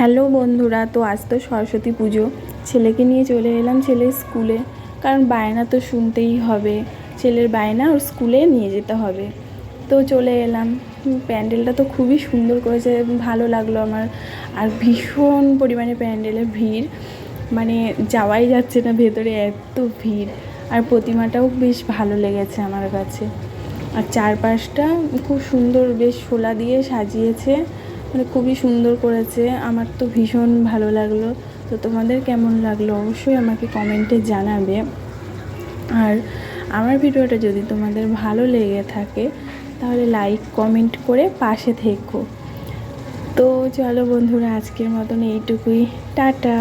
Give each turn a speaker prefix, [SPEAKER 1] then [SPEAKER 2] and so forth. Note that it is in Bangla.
[SPEAKER 1] হ্যালো বন্ধুরা, তো আজ তো সরস্বতী পুজো। ছেলেকে নিয়ে চলে এলাম ছেলের স্কুলে, কারণ বায়না তো শুনতেই হবে। ছেলের বায়না ওর স্কুলে নিয়ে যেতে হবে, তো চলে এলাম। প্যান্ডেলটা তো খুবই সুন্দর করেছে, ভালো লাগলো আমার। আর ভীষণ পরিমাণে প্যান্ডেলের ভিড়, মানে যাওয়াই যাচ্ছে না ভেতরে, এত ভিড়। আর প্রতিমাটাও বেশ ভালো লেগেছে আমার কাছে। আর চারপাশটা খুব সুন্দর, বেশ শোলা দিয়ে সাজিয়েছে, মানে খুবই সুন্দর করেছে। আমার তো ভীষণ ভালো লাগলো। তো তোমাদের কেমন লাগলো অবশ্যই আমাকে কমেন্টে জানাবে। আর আমার ভিডিওটা যদি তোমাদের ভালো লেগে থাকে তাহলে লাইক কমেন্ট করে পাশে থেকো। তো চলো বন্ধুরা, আজকের মতন এইটুকুই, টাটা।